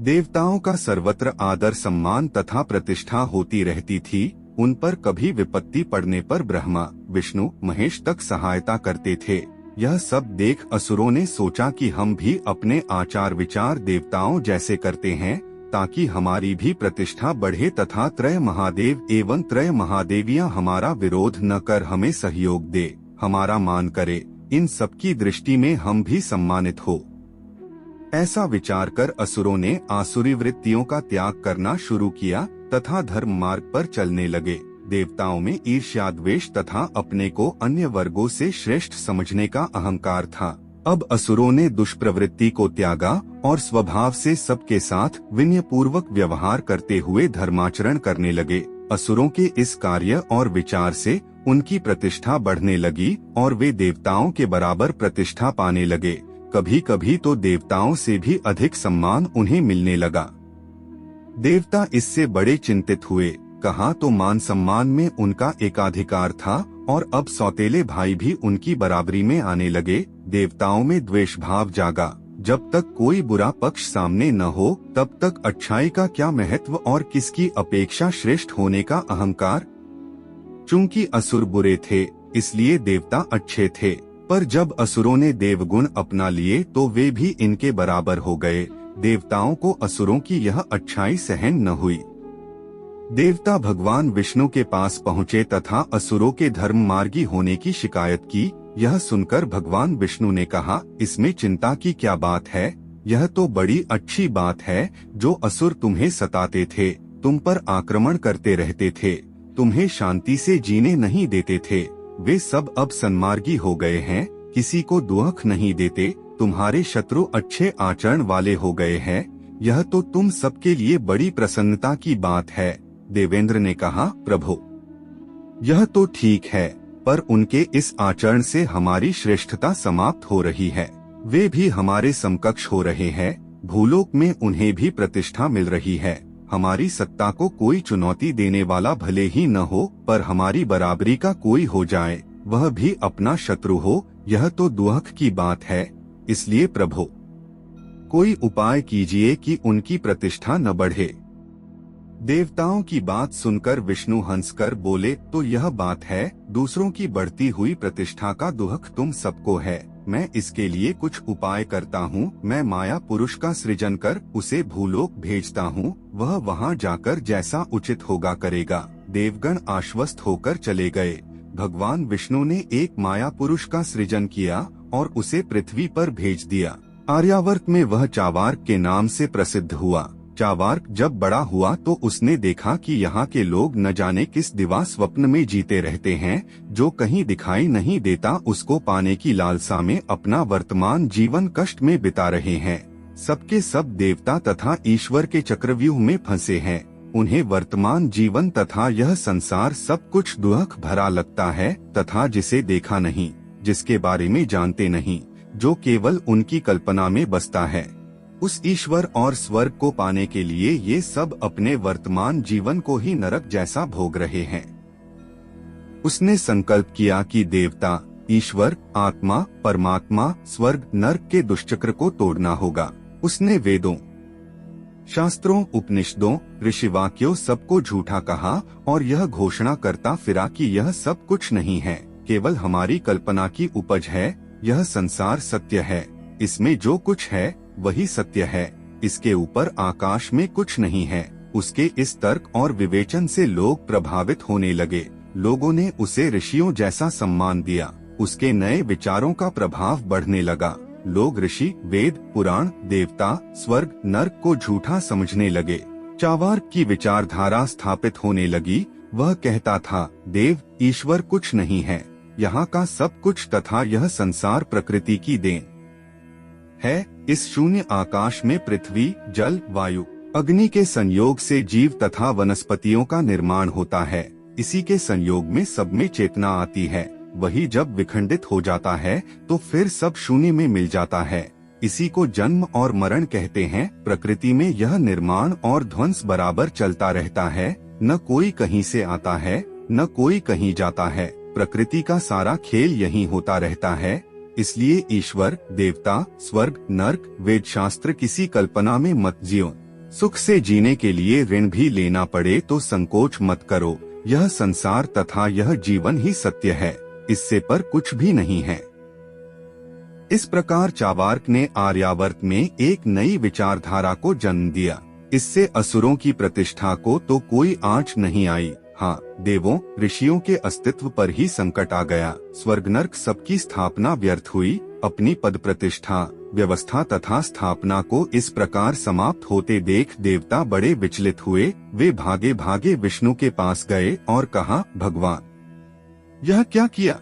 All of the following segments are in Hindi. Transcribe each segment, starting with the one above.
देवताओं का सर्वत्र आदर सम्मान तथा प्रतिष्ठा होती रहती थी। उन पर कभी विपत्ति पड़ने पर ब्रह्मा, विष्णु, महेश तक सहायता करते थे। यह सब देख असुरों ने सोचा कि हम भी अपने आचार विचार देवताओं जैसे करते हैं, ताकि हमारी भी प्रतिष्ठा बढ़े तथा त्रय महादेव एवं त्रय महादेवियां हमारा विरोध न कर हमें सहयोग दे, हमारा मान करे। इन सबकी दृष्टि में हम भी सम्मानित हो। ऐसा विचार कर असुरों ने आसुरी वृत्तियों का त्याग करना शुरू किया तथा धर्म मार्ग पर चलने लगे। देवताओं में ईर्ष्या, द्वेष तथा अपने को अन्य वर्गों से श्रेष्ठ समझने का अहंकार था। अब असुरों ने दुष्प्रवृत्ति को त्यागा और स्वभाव से सबके साथ विनय पूर्वक व्यवहार करते हुए धर्माचरण करने लगे। असुरों के इस कार्य और विचार से उनकी प्रतिष्ठा बढ़ने लगी और वे देवताओं के बराबर प्रतिष्ठा पाने लगे। कभी कभी तो देवताओं से भी अधिक सम्मान उन्हें मिलने लगा। देवता इससे बड़े चिंतित हुए। कहा तो मान सम्मान में उनका एकाधिकार था और अब सौतेले भाई भी उनकी बराबरी में आने लगे। देवताओं में द्वेष भाव जागा। जब तक कोई बुरा पक्ष सामने न हो तब तक अच्छाई का क्या महत्व और किसकी अपेक्षा श्रेष्ठ होने का अहंकार। चूंकि असुर बुरे थे इसलिए देवता अच्छे थे, पर जब असुरों ने देवगुण अपना लिए तो वे भी इनके बराबर हो गए। देवताओं को असुरों की यह अच्छाई सहन न हुई। देवता भगवान विष्णु के पास पहुँचे तथा असुरों के धर्म मार्गी होने की शिकायत की। यह सुनकर भगवान विष्णु ने कहा, इसमें चिंता की क्या बात है। यह तो बड़ी अच्छी बात है। जो असुर तुम्हें सताते थे, तुम पर आक्रमण करते रहते थे, तुम्हें शांति से जीने नहीं देते थे, वे सब अब सन्मार्गी हो गए हैं, किसी को दुख नहीं देते, तुम्हारे शत्रु अच्छे आचरण वाले हो गए हैं। यह तो तुम सबके लिए बड़ी प्रसन्नता की बात है। देवेंद्र ने कहा, प्रभु, यह तो ठीक है, पर उनके इस आचरण से हमारी श्रेष्ठता समाप्त हो रही है। वे भी हमारे समकक्ष हो रहे हैं। भूलोक में उन्हें भी प्रतिष्ठा मिल रही है। हमारी सत्ता को कोई चुनौती देने वाला भले ही न हो, पर हमारी बराबरी का कोई हो जाए, वह भी अपना शत्रु हो, यह तो दुख की बात है। इसलिए प्रभु, कोई उपाय कीजिए कि उनकी प्रतिष्ठा न बढ़े। देवताओं की बात सुनकर विष्णु हंसकर बोले, तो यह बात है, दूसरों की बढ़ती हुई प्रतिष्ठा का दुख तुम सबको है। मैं इसके लिए कुछ उपाय करता हूँ। मैं माया पुरुष का सृजन कर उसे भूलोक भेजता हूँ। वह वहाँ जाकर जैसा उचित होगा करेगा। देवगण आश्वस्त होकर चले गए। भगवान विष्णु ने एक माया पुरुष का सृजन किया और उसे पृथ्वी पर भेज दिया। आर्यावर्त में वह चावार्क के नाम से प्रसिद्ध हुआ। चावार्क जब बड़ा हुआ तो उसने देखा कि यहाँ के लोग न जाने किस दिवा स्वप्न में जीते रहते हैं, जो कहीं दिखाई नहीं देता। उसको पाने की लालसा में अपना वर्तमान जीवन कष्ट में बिता रहे हैं। सबके सब देवता तथा ईश्वर के चक्रव्यूह में फंसे हैं। उन्हें वर्तमान जीवन तथा यह संसार सब कुछ दुख भरा लगता है तथा जिसे देखा नहीं, जिसके बारे में जानते नहीं, जो केवल उनकी कल्पना में बसता है, उस ईश्वर और स्वर्ग को पाने के लिए ये सब अपने वर्तमान जीवन को ही नरक जैसा भोग रहे हैं। उसने संकल्प किया कि देवता, ईश्वर, आत्मा, परमात्मा, स्वर्ग, नरक के दुष्चक्र को तोड़ना होगा। उसने वेदों, शास्त्रों, उपनिषदों, ऋषिवाक्यों सबको झूठा कहा और यह घोषणा करता फिरा कि यह सब कुछ नहीं है, केवल हमारी कल्पना की उपज है। यह संसार सत्य है, इसमें जो कुछ है वही सत्य है, इसके ऊपर आकाश में कुछ नहीं है। उसके इस तर्क और विवेचन से लोग प्रभावित होने लगे। लोगों ने उसे ऋषियों जैसा सम्मान दिया। उसके नए विचारों का प्रभाव बढ़ने लगा। लोग ऋषि, वेद, पुराण, देवता, स्वर्ग, नरक को झूठा समझने लगे। चावार्क की विचारधारा स्थापित होने लगी। वह कहता था, देव, ईश्वर कुछ नहीं है, यहाँ का सब कुछ तथा यह संसार प्रकृति की देन है। इस शून्य आकाश में पृथ्वी, जल, वायु, अग्नि के संयोग से जीव तथा वनस्पतियों का निर्माण होता है। इसी के संयोग में सब में चेतना आती है। वही जब विखंडित हो जाता है तो फिर सब शून्य में मिल जाता है। इसी को जन्म और मरण कहते हैं। प्रकृति में यह निर्माण और ध्वंस बराबर चलता रहता है। न कोई कहीं से आता है, न कोई कहीं जाता है। प्रकृति का सारा खेल यही होता रहता है। इसलिए ईश्वर, देवता, स्वर्ग, नरक, वेद शास्त्र किसी कल्पना में मत जियो। सुख से जीने के लिए ऋण भी लेना पड़े तो संकोच मत करो। यह संसार तथा यह जीवन ही सत्य है, इससे पर कुछ भी नहीं है। इस प्रकार चार्वाक ने आर्यावर्त में एक नई विचारधारा को जन्म दिया। इससे असुरों की प्रतिष्ठा को तो कोई आंच नहीं आई। हाँ, देवों ऋषियों के अस्तित्व पर ही संकट आ गया। स्वर्ग नरक सबकी स्थापना व्यर्थ हुई। अपनी पद प्रतिष्ठा, व्यवस्था तथा स्थापना को इस प्रकार समाप्त होते देख देवता बड़े विचलित हुए। वे भागे भागे विष्णु के पास गए और कहा, भगवान यह क्या किया?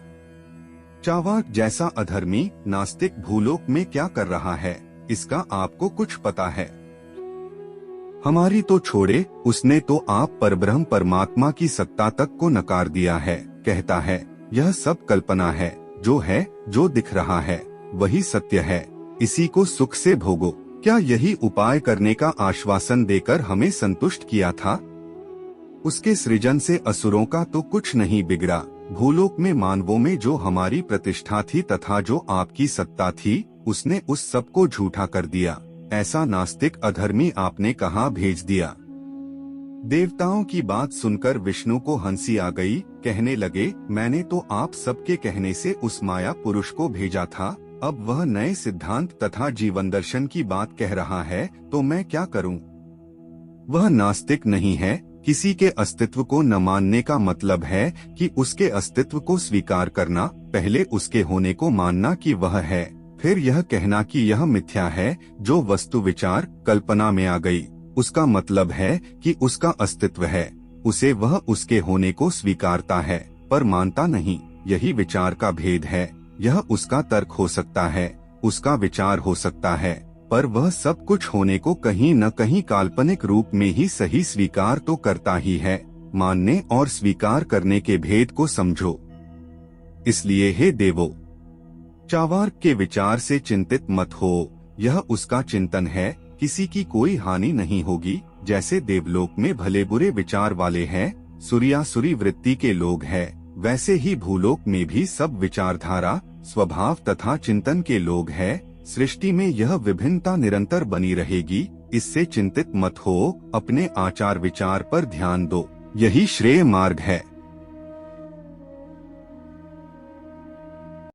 चार्वाक जैसा अधर्मी नास्तिक भूलोक में क्या कर रहा है, इसका आपको कुछ पता है? हमारी तो छोड़े, उसने तो आप परब्रह्म परमात्मा की सत्ता तक को नकार दिया है। कहता है यह सब कल्पना है, जो दिख रहा है वही सत्य है, इसी को सुख से भोगो। क्या यही उपाय करने का आश्वासन देकर हमें संतुष्ट किया था? उसके सृजन से असुरों का तो कुछ नहीं बिगड़ा। भूलोक में मानवों में जो हमारी प्रतिष्ठा थी तथा जो आपकी सत्ता थी, उसने उस सब को झूठा कर दिया। ऐसा नास्तिक अधर्मी आपने कहाँ भेज दिया? देवताओं की बात सुनकर विष्णु को हंसी आ गई। कहने लगे, मैंने तो आप सबके कहने से उस माया पुरुष को भेजा था। अब वह नए सिद्धांत तथा जीवन दर्शन की बात कह रहा है तो मैं क्या करूं? वह नास्तिक नहीं है। किसी के अस्तित्व को न मानने का मतलब है कि उसके अस्तित्व को स्वीकार करना। पहले उसके होने को मानना कि वह है, फिर यह कहना कि यह मिथ्या है जो वस्तु विचार कल्पना में आ गई। उसका मतलब है कि उसका अस्तित्व है, उसे वह उसके होने को स्वीकारता है पर मानता नहीं। यही विचार का भेद है। यह उसका तर्क हो सकता है, उसका विचार हो सकता है, पर वह सब कुछ होने को कहीं न कहीं काल्पनिक रूप में ही सही स्वीकार तो करता ही है। मानने और स्वीकार करने के भेद को समझो। इसलिए हे देवो, चार्वाक के विचार से चिंतित मत हो। यह उसका चिंतन है, किसी की कोई हानि नहीं होगी। जैसे देवलोक में भले बुरे विचार वाले हैं, सूर्यासुरी वृत्ति के लोग हैं, वैसे ही भूलोक में भी सब विचारधारा, स्वभाव तथा चिंतन के लोग हैं। सृष्टि में यह विभिन्नता निरंतर बनी रहेगी। इससे चिंतित मत हो, अपने आचार विचार पर ध्यान दो, यही श्रेय मार्ग है।